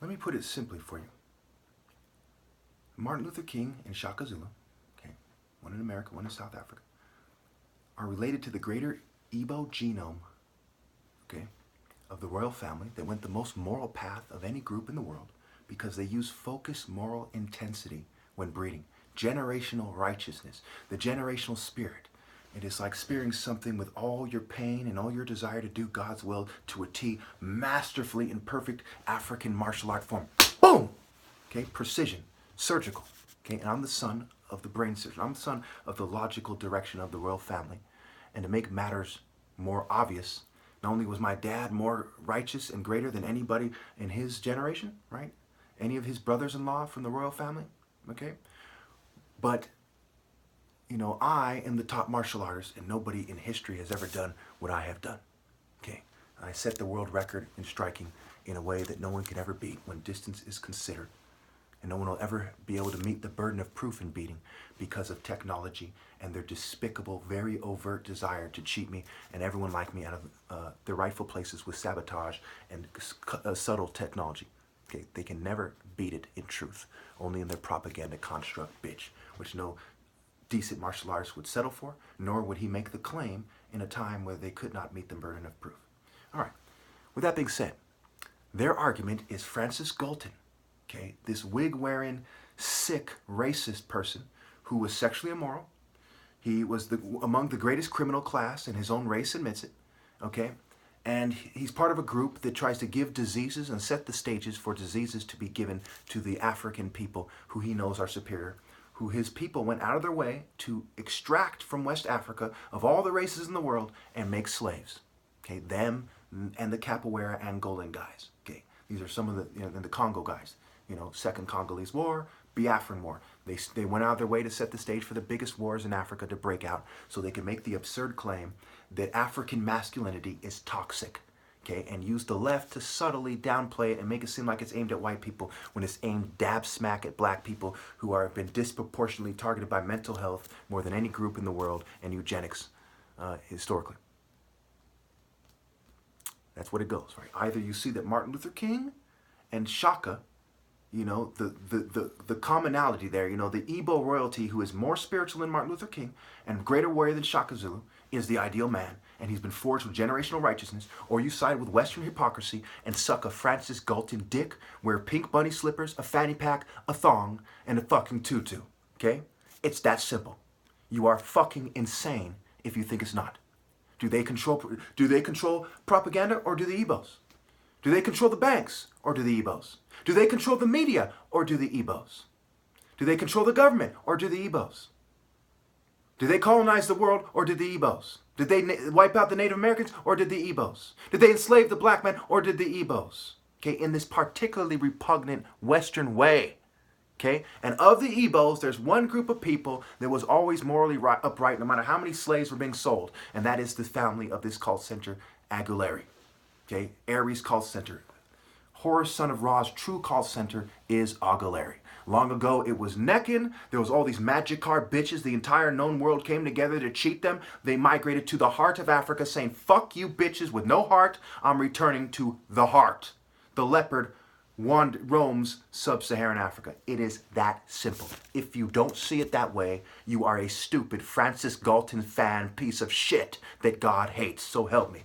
Let me put it simply for you. Martin Luther King and Shakka Zulu, okay, one in America, one in South Africa, are related to the greater Igbo genome, okay, of the royal family that went the most moral path of any group in the world because they use focused moral intensity when breeding. Generational righteousness, the generational spirit. It is like spearing something with all your pain and all your desire to do God's will to a T, masterfully in perfect African martial art form. Boom! Okay, precision, surgical. Okay, and I'm the son of the brain surgeon. I'm the son of the logical direction of the royal family. And to make matters more obvious, not only was my dad more righteous and greater than anybody in his generation, right? Any of his brothers-in-law from the royal family, okay? But you know, I am the top martial artist and nobody in history has ever done what I have done. Okay, I set the world record in striking in a way that no one can ever beat when distance is considered. And no one will ever be able to meet the burden of proof in beating because of technology and their despicable, very overt desire to cheat me and everyone like me out of their rightful places with sabotage and subtle technology. Okay, they can never beat it in truth, only in their propaganda construct, bitch, which no decent martial artist would settle for, nor would he make the claim in a time where they could not meet the burden of proof. All right, with that being said, their argument is Francis Galton, okay, this wig-wearing, sick, racist person who was sexually immoral. He was among the greatest criminal class, and his own race admits it, okay? And he's part of a group that tries to give diseases and set the stages for diseases to be given to the African people who he knows are superior, who his people went out of their way to extract from West Africa of all the races in the world and make slaves. Okay, them and the Capoeira Angolan guys. Okay, these are some of the, you know, the Congo guys. You know, Second Congolese War, Biafran War. They went out of their way to set the stage for the biggest wars in Africa to break out so they could make the absurd claim that African masculinity is toxic. Okay, and use the left to subtly downplay it and make it seem like it's aimed at white people when it's aimed dab smack at black people who have been disproportionately targeted by mental health more than any group in the world and eugenics historically. That's what it goes, right? Either you see that Martin Luther King and Shakka, you know, the commonality there, you know, the Igbo royalty who is more spiritual than Martin Luther King and greater warrior than Shakka Zulu is the ideal man, and he's been forged with generational righteousness, or you side with Western hypocrisy and suck a Francis Galton dick, wear pink bunny slippers, a fanny pack, a thong, and a fucking tutu, okay? It's that simple. You are fucking insane if you think it's not. Do they control propaganda, or do the Igbos? Do they control the banks, or do the Igbos? Do they control the media, or do the Igbos? Do they control the government, or do the Igbos? Did they colonize the world, or did the Igbos? Did they wipe out the Native Americans, or did the Igbos? Did they enslave the black man, or did the Igbos? Okay, in this particularly repugnant Western way. Okay, and of the Igbos, there's one group of people that was always morally upright, no matter how many slaves were being sold, and that is the family of this cult center, Aguilera. Okay, Aries call center. Horus, son of Ra's true call center is Aguilera. Long ago, it was Neckin. There was all these magic card bitches. The entire known world came together to cheat them. They migrated to the heart of Africa saying, fuck you bitches with no heart. I'm returning to the heart. The leopard roams sub-Saharan Africa. It is that simple. If you don't see it that way, you are a stupid Francis Galton fan piece of shit that God hates. So help me.